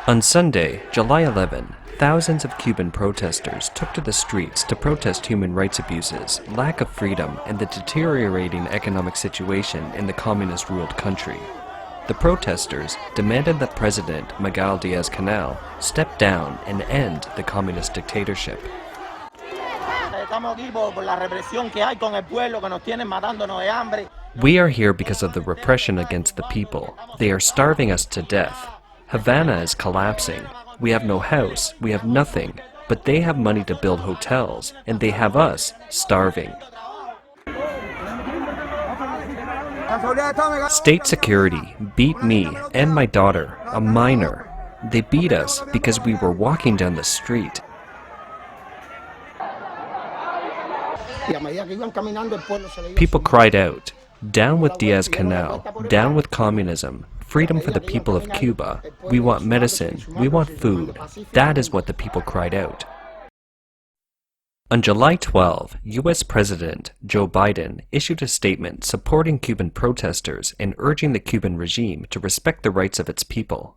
On Sunday, July 11, thousands of Cuban protesters took to the streets to protest human rights abuses, lack of freedom, and the deteriorating economic situation in the communist-ruled country. The protesters demanded that President Miguel Diaz-Canel step down and end the communist dictatorship. We are here because of the repression against the people. They are starving us to death. Havana is collapsing. We have no house, we have nothing, but they have money to build hotels, and they have us starving. State security beat me and my daughter, a minor. They beat us because we were walking down the street. People cried out, "Down with Diaz-Canel, down with communism, freedom for the people of Cuba, we want medicine, we want food." That is what the people cried out. On July 12, US President Joe Biden issued a statement supporting Cuban protesters and urging the Cuban regime to respect the rights of its people.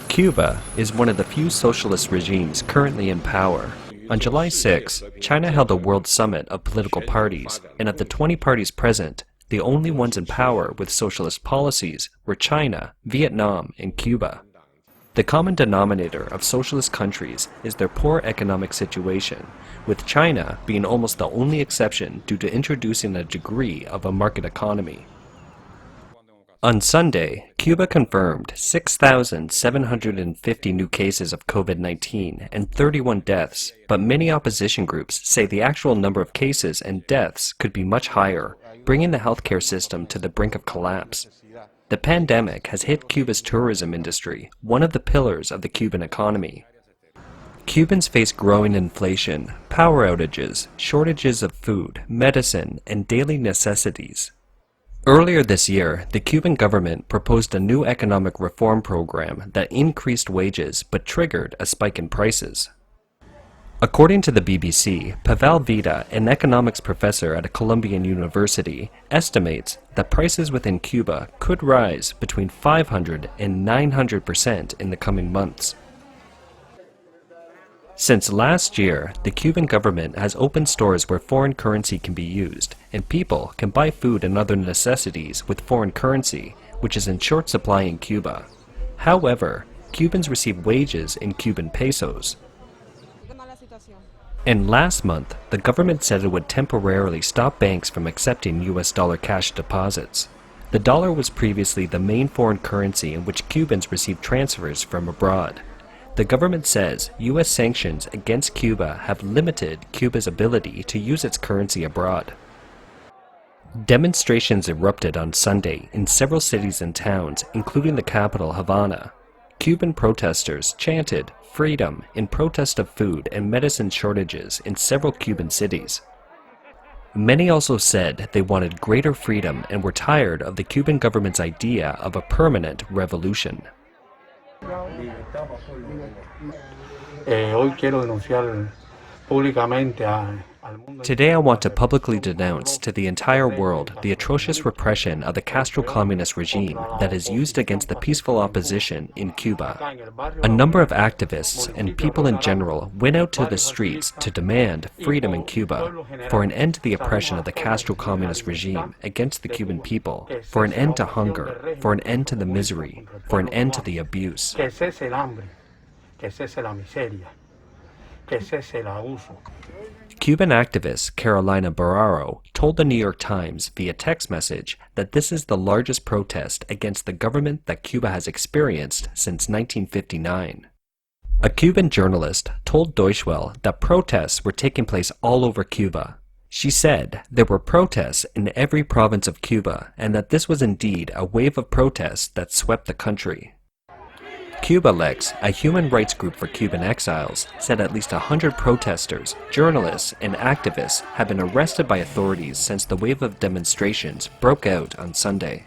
Cuba is one of the few socialist regimes currently in power. On July 6, China held a world summit of political parties, and of the 20 parties present, the only ones in power with socialist policies were China, Vietnam, and Cuba. The common denominator of socialist countries is their poor economic situation, with China being almost the only exception due to introducing a degree of a market economy. On Sunday, Cuba confirmed 6,750 new cases of COVID-19 and 31 deaths, but many opposition groups say the actual number of cases and deaths could be much higher, bringing the healthcare system to the brink of collapse. The pandemic has hit Cuba's tourism industry, one of the pillars of the Cuban economy. Cubans face growing inflation, power outages, shortages of food, medicine, and daily necessities. Earlier this year, the Cuban government proposed a new economic reform program that increased wages but triggered a spike in prices. According to the BBC, Pavel Vida, an economics professor at a Colombian university, estimates that prices within Cuba could rise between 500 and 900% in the coming months. Since last year, the Cuban government has opened stores where foreign currency can be used, and people can buy food and other necessities with foreign currency, which is in short supply in Cuba. However, Cubans receive wages in Cuban pesos. And last month, the government said it would temporarily stop banks from accepting US dollar cash deposits. The dollar was previously the main foreign currency in which Cubans received transfers from abroad. The government says US sanctions against Cuba have limited Cuba's ability to use its currency abroad. Demonstrations erupted on Sunday in several cities and towns, including the capital, Havana. Cuban protesters chanted "freedom" in protest of food and medicine shortages in several Cuban cities. Many also said they wanted greater freedom and were tired of the Cuban government's idea of a permanent revolution. Today I want to publicly denounce to the entire world the atrocious repression of the Castro communist regime that is used against the peaceful opposition in Cuba. A number of activists and people in general went out to the streets to demand freedom in Cuba, for an end to the oppression of the Castro communist regime against the Cuban people, for an end to hunger, for an end to the misery, for an end to the abuse. Cuban activist Carolina Barraro told the New York Times via text message that this is the largest protest against the government that Cuba has experienced since 1959. A Cuban journalist told Deutsche Welle that protests were taking place all over Cuba. She said there were protests in every province of Cuba and that this was indeed a wave of protests that swept the country. CubaLex, a human rights group for Cuban exiles, said at least 100 protesters, journalists, and activists have been arrested by authorities since the wave of demonstrations broke out on Sunday.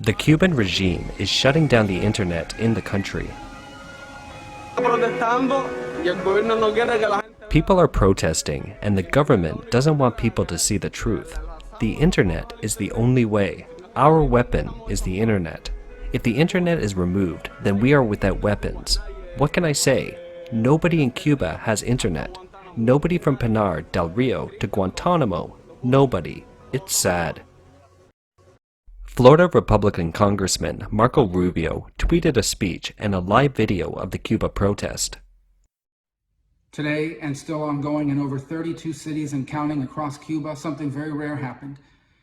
The Cuban regime is shutting down the internet in the country. People are protesting, and the government doesn't want people to see the truth. The internet is the only way. Our weapon is the internet. If the internet is removed, then we are without weapons. What can I say? Nobody in Cuba has internet. Nobody from Pinar del Rio to Guantanamo. Nobody. It's sad. Florida Republican Congressman Marco Rubio tweeted a speech and a live video of the Cuba protest. Today, and still ongoing in over 32 cities and counting across Cuba, something very rare happened.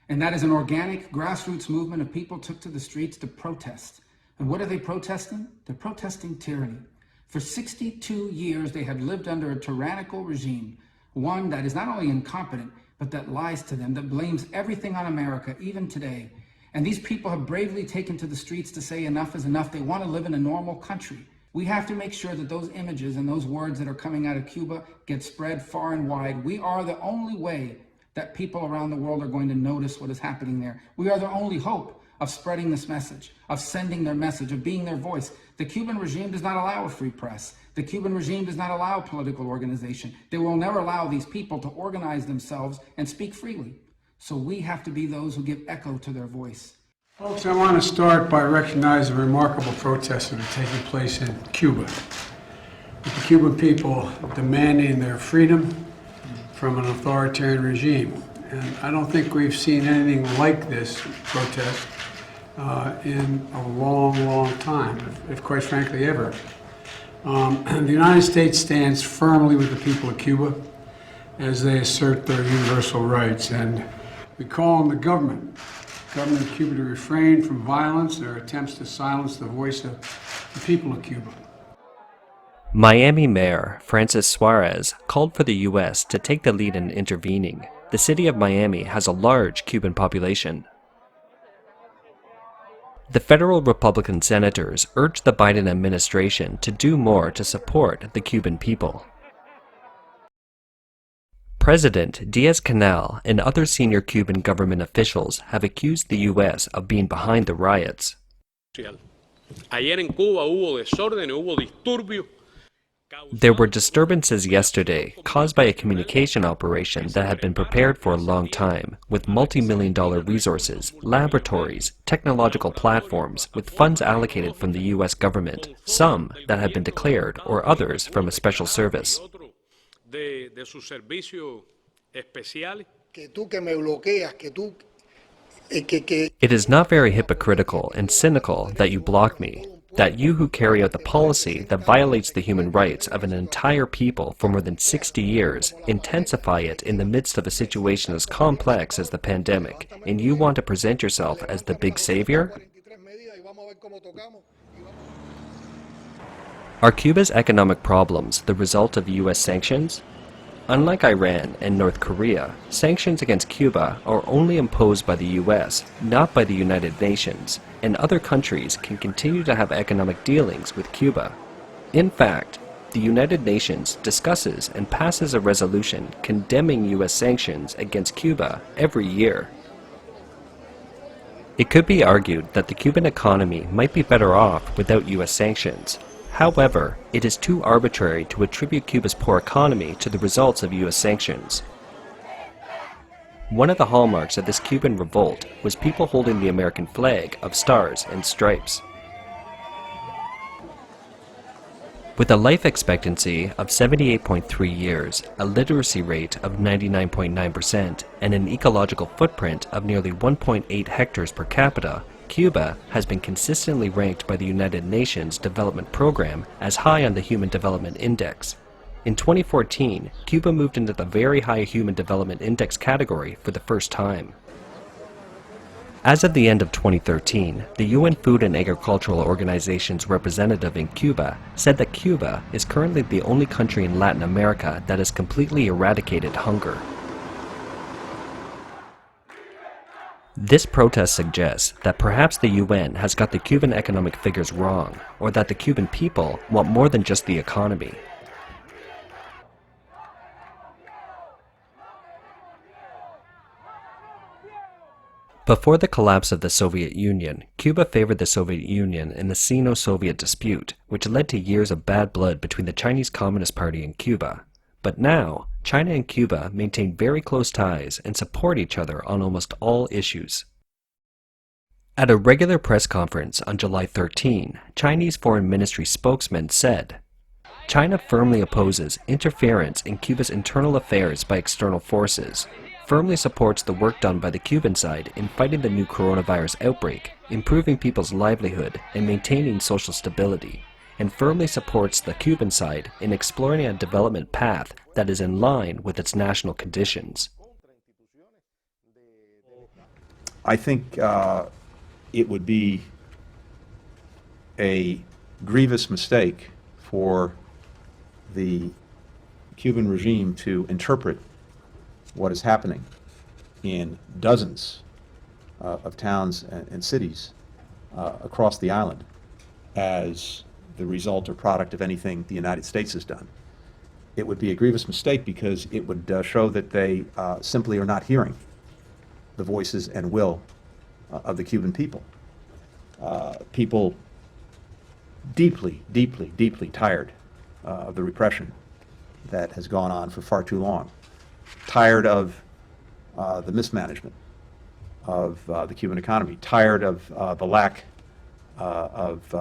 And that is an organic grassroots movement of people took to the streets to protest. And what are they protesting? They're protesting tyranny. For 62 years, they had lived under a tyrannical regime, one that is not only incompetent, but that lies to them, that blames everything on America, even today. And these people have bravely taken to the streets to say enough is enough. They want to live in a normal country. We have to make sure that those images and those words that are coming out of Cuba get spread far and wide. We are the only way that people around the world are going to notice what is happening there. We are the only hope of spreading this message, of sending their message, of being their voice. The Cuban regime does not allow a free press. The Cuban regime does not allow political organization. They will never allow these people to organize themselves and speak freely. So we have to be those who give echo to their voice. Folks, I want to start by recognizing the remarkable protests that are taking place in Cuba. With the Cuban people demanding their freedom from an authoritarian regime. And I don't think we've seen anything like this protest in a long, long time, if quite frankly ever. The United States stands firmly with the people of Cuba as they assert their universal rights. And we call on the government of Cuba to refrain from violence or attempts to silence the voice of the people of Cuba. Miami Mayor Francis Suarez called for the U.S. to take the lead in intervening. The city of Miami has a large Cuban population. The federal Republican senators urged the Biden administration to do more to support the Cuban people. President Diaz-Canel and other senior Cuban government officials have accused the U.S. of being behind the riots. Ayer en Cuba hubo desorden, hubo disturbio. There were disturbances yesterday caused by a communication operation that had been prepared for a long time, with multi-million-dollar resources, laboratories, technological platforms, with funds allocated from the U.S. government, some that had been declared, or others from a special service. It is not very hypocritical and cynical that you block me, that you who carry out the policy that violates the human rights of an entire people for more than 60 years, intensify it in the midst of a situation as complex as the pandemic, and you want to present yourself as the big savior? Are Cuba's economic problems the result of U.S. sanctions? Unlike Iran and North Korea, sanctions against Cuba are only imposed by the U.S., not by the United Nations, and other countries can continue to have economic dealings with Cuba. In fact, the United Nations discusses and passes a resolution condemning U.S. sanctions against Cuba every year. It could be argued that the Cuban economy might be better off without U.S. sanctions. However, it is too arbitrary to attribute Cuba's poor economy to the results of U.S. sanctions. One of the hallmarks of this Cuban revolt was people holding the American flag of stars and stripes. With a life expectancy of 78.3 years, a literacy rate of 99.9%, and an ecological footprint of nearly 1.8 hectares per capita, Cuba has been consistently ranked by the United Nations Development Program as high on the Human Development Index. In 2014, Cuba moved into the Very High Human Development Index category for the first time. As of the end of 2013, the UN Food and Agricultural Organization's representative in Cuba said that Cuba is currently the only country in Latin America that has completely eradicated hunger. This protest suggests that perhaps the UN has got the Cuban economic figures wrong, or that the Cuban people want more than just the economy. Before the collapse of the Soviet Union, Cuba favored the Soviet Union in the Sino-Soviet dispute, which led to years of bad blood between the Chinese Communist Party and Cuba. But now, China and Cuba maintain very close ties and support each other on almost all issues. At a regular press conference on July 13, Chinese Foreign Ministry spokesman said, China firmly opposes interference in Cuba's internal affairs by external forces, firmly supports the work done by the Cuban side in fighting the new coronavirus outbreak, improving people's livelihood and maintaining social stability, and firmly supports the Cuban side in exploring a development path that is in line with its national conditions. I think it would be a grievous mistake for the Cuban regime to interpret what is happening in dozens of towns and cities across the island as the result or product of anything the United States has done. It would be a grievous mistake because it would show that they simply are not hearing the voices and will of the Cuban people. People deeply, deeply, deeply tired of the repression that has gone on for far too long. Tired of the mismanagement of the Cuban economy. Tired of the lack of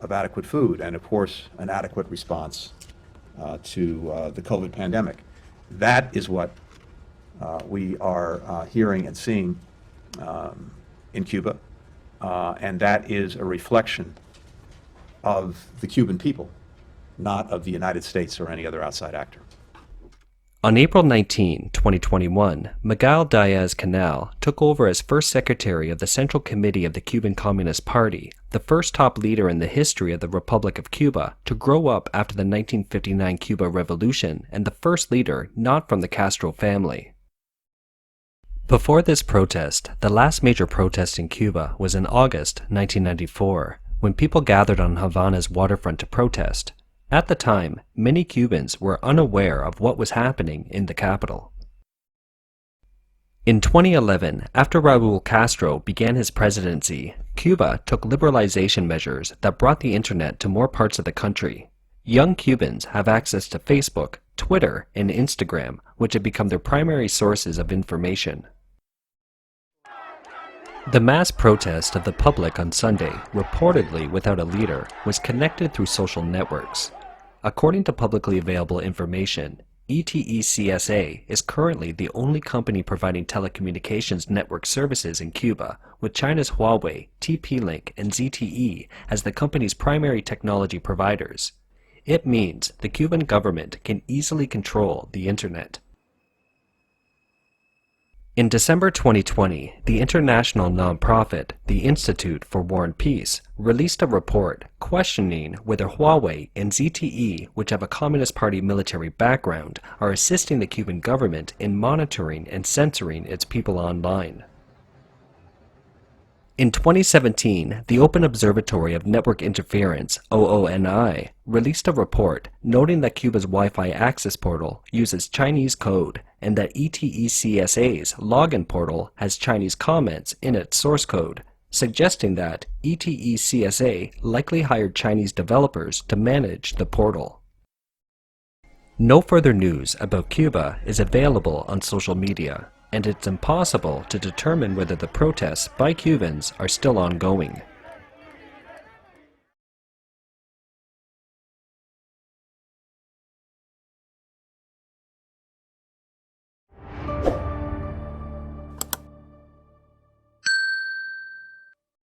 adequate food and, of course, an adequate response to the COVID pandemic. That is what we are hearing and seeing in Cuba, and that is a reflection of the Cuban people, not of the United States or any other outside actor. On April 19, 2021, Miguel Diaz-Canel took over as first secretary of the Central Committee of the Cuban Communist Party, the first top leader in the history of the Republic of Cuba to grow up after the 1959 Cuba Revolution and the first leader not from the Castro family. Before this protest, the last major protest in Cuba was in August 1994, when people gathered on Havana's waterfront to protest. At the time, many Cubans were unaware of what was happening in the capital. In 2011, after Raúl Castro began his presidency, Cuba took liberalization measures that brought the internet to more parts of the country. Young Cubans have access to Facebook, Twitter, and Instagram, which have become their primary sources of information. The mass protest of the public on Sunday, reportedly without a leader, was connected through social networks. According to publicly available information, ETECSA is currently the only company providing telecommunications network services in Cuba, with China's Huawei, TP-Link, and ZTE as the company's primary technology providers. It means the Cuban government can easily control the internet. In December 2020, the international nonprofit, the Institute for War and Peace, released a report questioning whether Huawei and ZTE, which have a Communist Party military background, are assisting the Cuban government in monitoring and censoring its people online. In 2017, the Open Observatory of Network Interference, OONI, released a report noting that Cuba's Wi-Fi access portal uses Chinese code and that ETECSA's login portal has Chinese comments in its source code, suggesting that ETECSA likely hired Chinese developers to manage the portal. No further news about Cuba is available on social media, and it's impossible to determine whether the protests by Cubans are still ongoing.